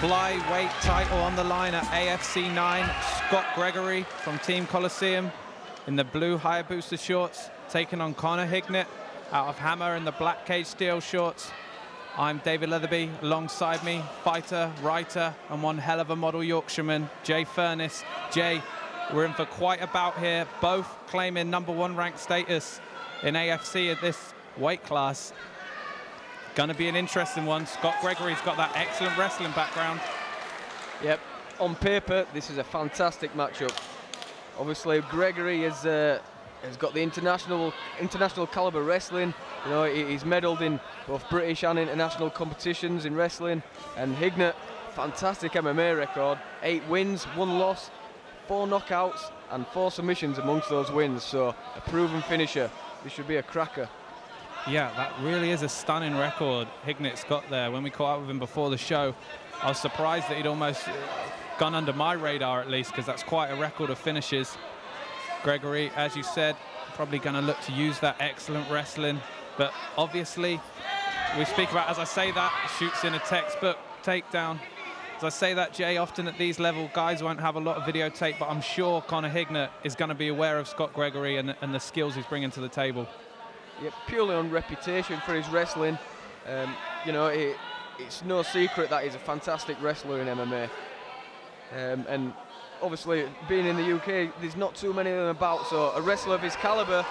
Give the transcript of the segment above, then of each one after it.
flyweight title on the line at AFC 9. Scott Gregory from Team Coliseum in the blue Hayabusa shorts, taking on Conor Hignet out of Hammer in the black cage steel shorts. I'm David Leatherby. Alongside me, fighter, writer, and one hell of a model Yorkshireman, Jay Furness. Jay, we're in for quite a bout here, both claiming #1 ranked status in AFC at this weight class. Gonna be an interesting one. Scott Gregory's got that excellent wrestling background. Yep, on paper, this is a fantastic matchup. Obviously, Gregory has got the international caliber wrestling. You know, he's medalled in both British and international competitions in wrestling. And Hignet, fantastic MMA record: 8 wins, 1 loss, 4 knockouts, and 4 submissions amongst those wins. So a proven finisher. This should be a cracker. Yeah, that really is a stunning record Hignet's got there. When we caught up with him before the show, I was surprised that he'd almost gone under my radar, at least, because that's quite a record of finishes. Gregory, as you said, probably going to look to use that excellent wrestling. But obviously, we speak about, as I say that, shoots in a textbook takedown. As I say that, Jay, often at these level, guys won't have a lot of videotape, but I'm sure Conor Hignet is going to be aware of Scott Gregory and the skills he's bringing to the table. Yeah, purely on reputation for his wrestling. You know, it's no secret that he's a fantastic wrestler in MMA. And obviously, being in the UK, there's not too many of them about, so a wrestler of his caliber,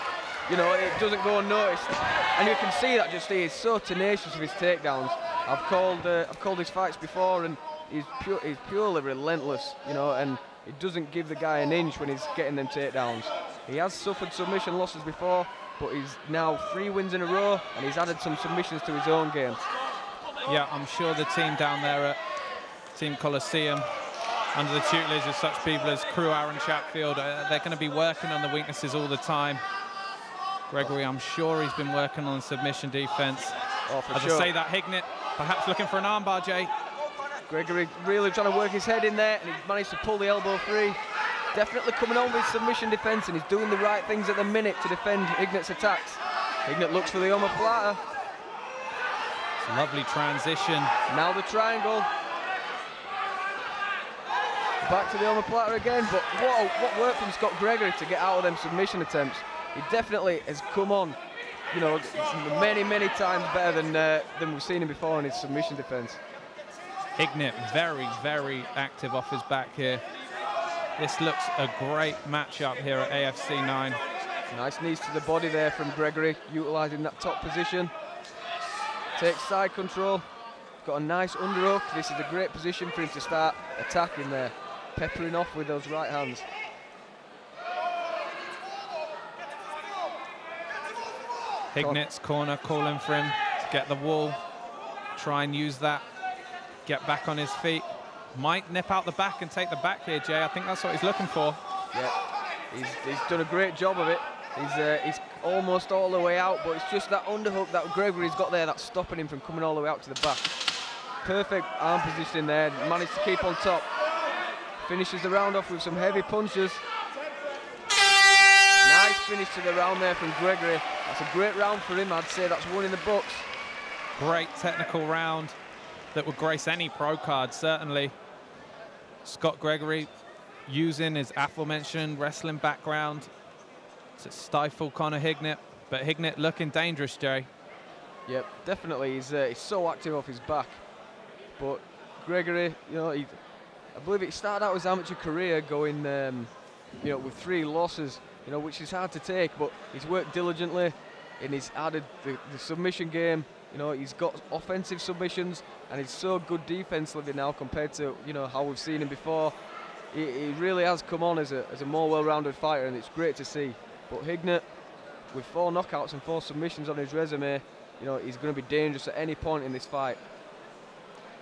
you know, it doesn't go unnoticed. And you can see that just he's so tenacious with his takedowns. I've called his fights before, and he's purely relentless, you know, and it doesn't give the guy an inch when he's getting them takedowns. He has suffered submission losses before, but he's now 3 wins in a row, and he's added some submissions to his own game. Yeah, I'm sure the team down there at Team Coliseum, under the tutelage of such people as Crew Aaron Chatfield, they're going to be working on the weaknesses all the time. Gregory, I'm sure he's been working on submission defense. Oh, for As sure. I say that, Hignet perhaps looking for an armbar, Jay. Gregory really trying to work his head in there, and he's managed to pull the elbow free. Definitely coming on with submission defense, and he's doing the right things at the minute to defend Hignet's attacks. Hignet looks for the omoplata. It's a lovely transition. Now the triangle. Back to the omoplata again, but what worked from Scott Gregory to get out of them submission attempts. He definitely has come on, you know, many times better than we've seen him before in his submission defense. Hignet very active off his back here. This looks a great matchup here at AFC 9. Nice knees to the body there from Gregory, utilising that top position. Takes side control. Got a nice underhook. This is a great position for him to start attacking there, peppering off with those right hands. Hignet's corner calling for him to get the wall, try and use that, get back on his feet. Might nip out the back and take the back here, Jay. I think that's what he's looking for. Yeah, he's done a great job of it. He's almost all the way out, but it's just that underhook that Gregory's got there that's stopping him from coming all the way out to the back. Perfect arm position there, managed to keep on top. Finishes the round off with some heavy punches. Nice finish to the round there from Gregory. That's a great round for him. I'd say that's one in the books. Great technical round that would grace any pro card, certainly. Scott Gregory using his aforementioned wrestling background to stifle Conor Hignet, but Hignet looking dangerous, Jay. Yep, definitely. He's so active off his back. But Gregory, you know, I believe he started out his amateur career going, you know, with 3 losses, you know, which is hard to take, but he's worked diligently and he's added the submission game. You know, he's got offensive submissions, and he's so good defensively now compared to, you know, how we've seen him before. He really has come on as a more well-rounded fighter, and it's great to see. But Hignet, with 4 knockouts and 4 submissions on his resume, you know, he's going to be dangerous at any point in this fight.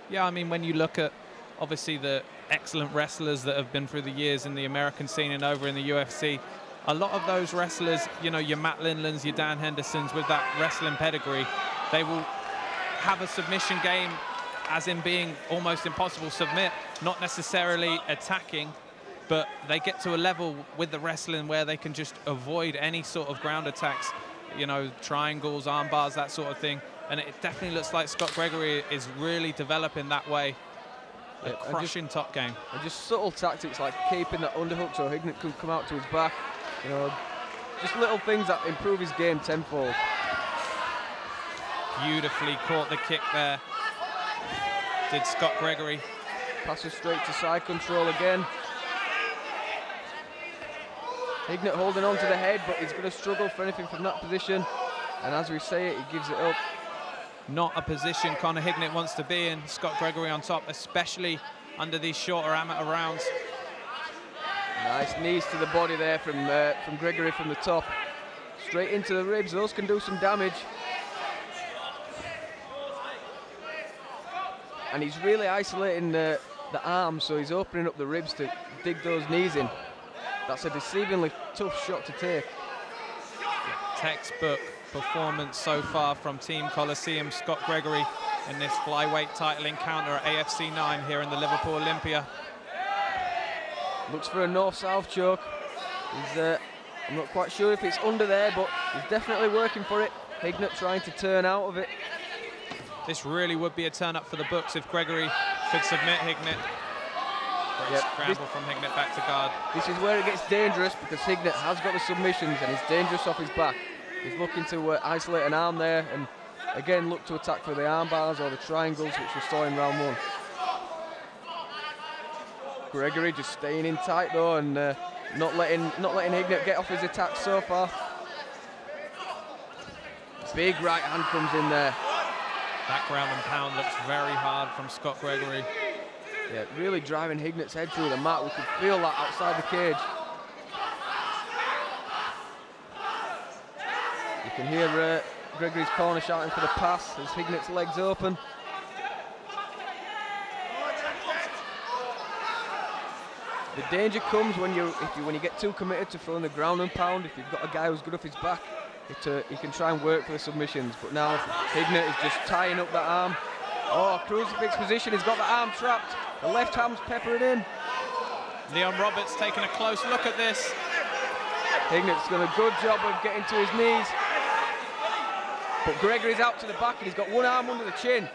Yeah, I mean, when you look at, obviously, the excellent wrestlers that have been through the years in the American scene and over in the UFC, a lot of those wrestlers, you know, your Matt Lindlands, your Dan Hendersons, with that wrestling pedigree, they will have a submission game as in being almost impossible to submit, not necessarily attacking, but they get to a level with the wrestling where they can just avoid any sort of ground attacks, you know, triangles, arm bars, that sort of thing. And it definitely looks like Scott Gregory is really developing that way. a crushing top game. And just subtle tactics like keeping that underhook so Hignet could come out to his back. You know, just little things that improve his game tenfold. Beautifully caught the kick there. Did Scott Gregory. Passes straight to side control again. Hignet holding on to the head, but he's going to struggle for anything from that position. And as we say it, he gives it up. Not a position Conor Hignet wants to be in. Scott Gregory on top, especially under these shorter amateur rounds. Nice knees to the body there from Gregory from the top. Straight into the ribs, those can do some damage. And he's really isolating the arms, so he's opening up the ribs to dig those knees in. That's a deceivingly tough shot to take. Textbook performance so far from Team Coliseum. Scott Gregory in this flyweight title encounter at AFC 9 here in the Liverpool Olympia. Looks for a north-south choke. I'm not quite sure if it's under there, but he's definitely working for it. Hignet trying to turn out of it. This really would be a turn up for the books if Gregory could submit Hignet. Great scramble from Hignet back to guard. This is where it gets dangerous because Hignet has got the submissions and he's dangerous off his back. He's looking to isolate an arm there and again look to attack for the arm bars or the triangles which we saw in round one. Gregory just staying in tight though and not letting Hignet get off his attack so far. Big right hand comes in there. That ground and pound looks very hard from Scott Gregory. Yeah, really driving Hignet's head through the mat. We could feel that outside the cage. You can hear Gregory's corner shouting for the pass as Hignet's legs open. The danger comes when you get too committed to throwing the ground and pound. If you've got a guy who's good off his back, he can try and work for the submissions. But now Hignet is just tying up that arm. Oh, crucifix position. He's got the arm trapped. The left hand's peppering in. Leon Roberts taking a close look at this. Hignet's done a good job of getting to his knees. But Gregory's out to the back and he's got one arm under the chin.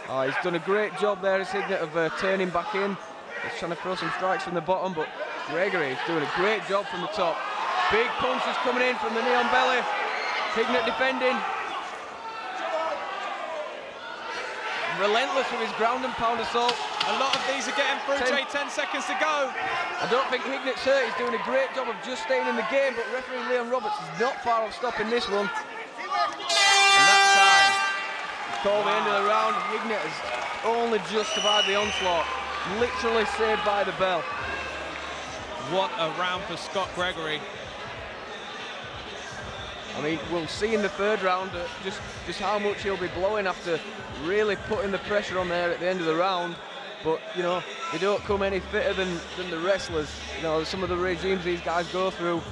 Oh, he's done a great job there as Hignet of turning back in. He's trying to throw some strikes from the bottom, but Gregory is doing a great job from the top. Big punches coming in from the knee on belly. Hignet defending. Relentless with his ground and pound assault. A lot of these are getting through, Jay, 10 seconds to go. I don't think Hignet's hurt. He's doing a great job of just staying in the game, but referee Leon Roberts is not far off stopping this one. And that time, called the end of the round. Hignet has only just survived the onslaught. Literally saved by the bell. What a round for Scott Gregory. I mean, we'll see in the third round just how much he'll be blowing after really putting the pressure on there at the end of the round. But, you know, they don't come any fitter than the wrestlers. You know, some of the regimes these guys go through,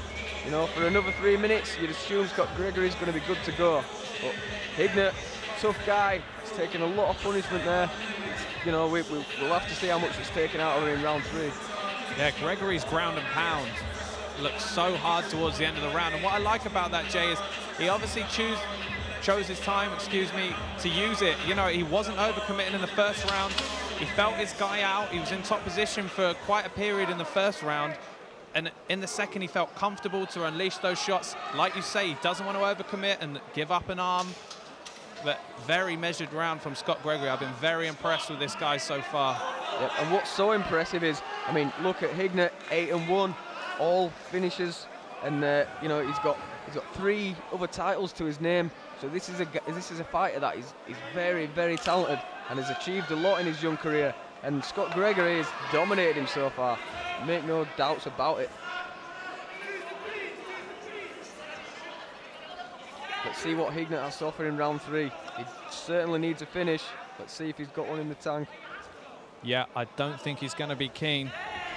you know, for another 3 minutes, you'd assume Scott Gregory's going to be good to go. But Hignet, tough guy, he's taking a lot of punishment there. You know, we'll have to see how much it's taken out of him in round 3. Yeah, Gregory's ground and pound looks so hard towards the end of the round. And what I like about that, Jay, is he obviously chose his time, to use it. You know, he wasn't overcommitting in the first round. He felt his guy out. He was in top position for quite a period in the first round. And in the second, he felt comfortable to unleash those shots. Like you say, he doesn't want to overcommit and give up an arm. But very measured round from Scott Gregory. I've been very impressed with this guy so far. Yep, and what's so impressive is, I mean, look at Hignet, 8-1, all finishes, and you know, he's got 3 other titles to his name. So this is a fighter that is very, very talented and has achieved a lot in his young career. And Scott Gregory has dominated him so far. Make no doubts about it. Let's see what Hignet has to offer in round 3. He certainly needs a finish. Let's see if he's got one in the tank. Yeah, I don't think he's going to be keen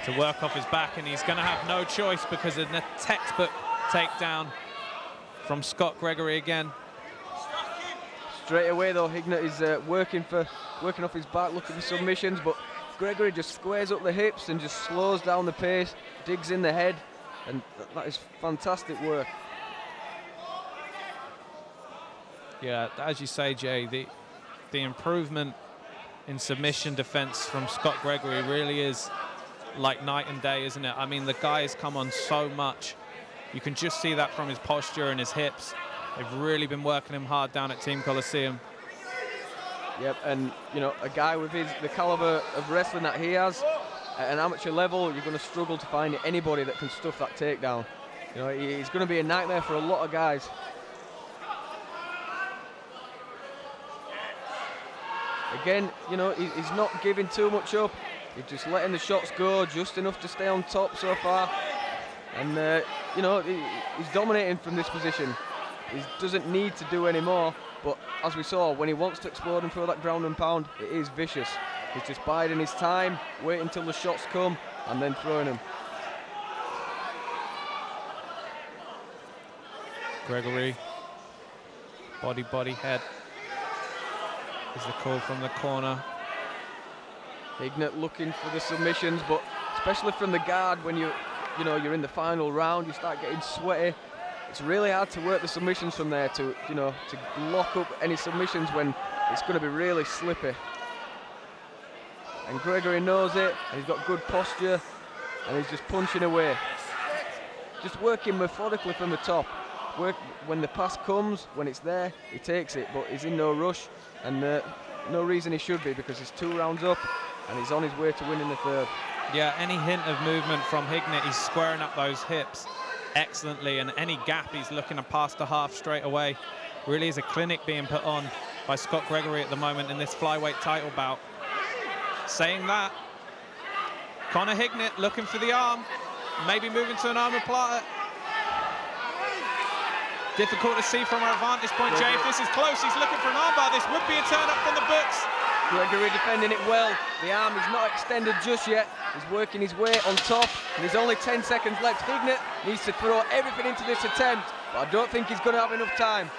to work off his back, and he's going to have no choice because of the textbook takedown from Scott Gregory again. Straight away though, Hignet is working off his back, looking for submissions, but Gregory just squares up the hips and just slows down the pace, digs in the head, and that is fantastic work. Yeah, as you say, Jay, the improvement in submission defense from Scott Gregory really is like night and day, isn't it? I mean, the guy has come on so much. You can just see that from his posture and his hips. They've really been working him hard down at Team Coliseum. Yep, and you know, a guy with the caliber of wrestling that he has, at an amateur level, you're going to struggle to find anybody that can stuff that takedown. You know, he's going to be a nightmare for a lot of guys. Again, you know, he's not giving too much up. He's just letting the shots go, just enough to stay on top so far. And, you know, he's dominating from this position. He doesn't need to do any more, but as we saw, when he wants to explode and throw that ground and pound, it is vicious. He's just biding his time, waiting until the shots come, and then throwing them. Gregory, body, head is the call from the corner. Hignet looking for the submissions, but especially from the guard, when you're in the final round, you start getting sweaty. It's really hard to work the submissions from there to lock up any submissions when it's going to be really slippy. And Gregory knows it, and he's got good posture, and he's just punching away. Just working methodically from the top. When the pass comes, when it's there, he takes it, but he's in no rush, and no reason he should be, because he's 2 rounds up, and he's on his way to winning the 3rd. Yeah, any hint of movement from Hignet, he's squaring up those hips excellently, and any gap he's looking to pass to half straight away. Really is a clinic being put on by Scott Gregory at the moment in this flyweight title bout. Saying that, Conor Hignet looking for the arm, maybe moving to an omoplata. Difficult to see from our vantage point, Jay. If this is close, he's looking for an armbar. This would be a turn up from the books. Gregory defending it well. The arm is not extended just yet. He's working his way on top, and there's only 10 seconds left. Hignet needs to throw everything into this attempt, but I don't think he's going to have enough time.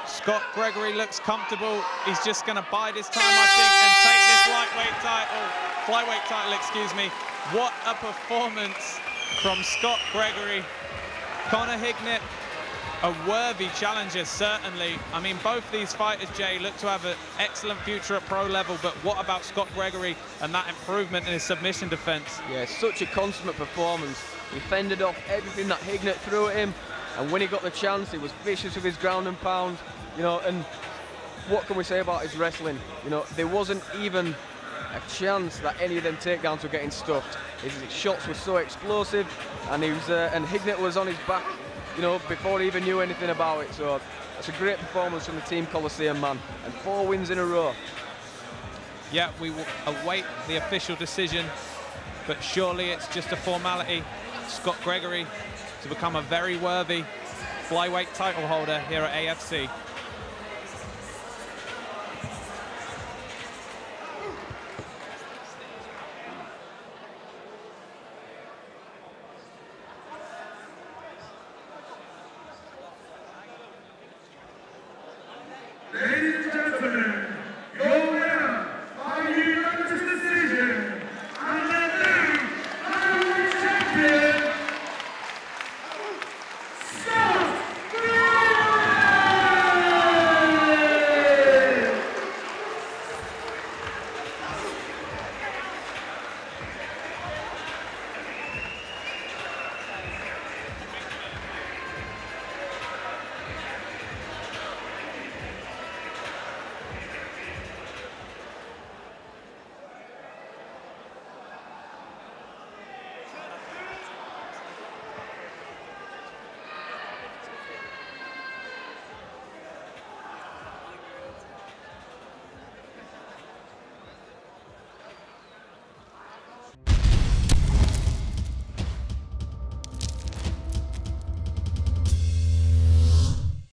Scott Gregory looks comfortable. He's just going to bide his time, I think, and take this flyweight title, excuse me. What a performance from Scott Gregory. Conor Hignet, a worthy challenger, certainly. I mean, both these fighters, Jay, look to have an excellent future at pro level, but what about Scott Gregory and that improvement in his submission defense? Yeah, such a consummate performance. He fended off everything that Hignet threw at him, and when he got the chance, he was vicious with his ground and pound. You know, and what can we say about his wrestling? You know, there wasn't even a chance that any of them takedowns were getting stuffed. His shots were so explosive, and Hignet was on his back, you know, before he even knew anything about it. So that's a great performance from the Team Coliseum, man, and 4 wins in a row. Yeah, we will await the official decision, but surely it's just a formality. Scott Gregory to become a very worthy flyweight title holder here at AFC.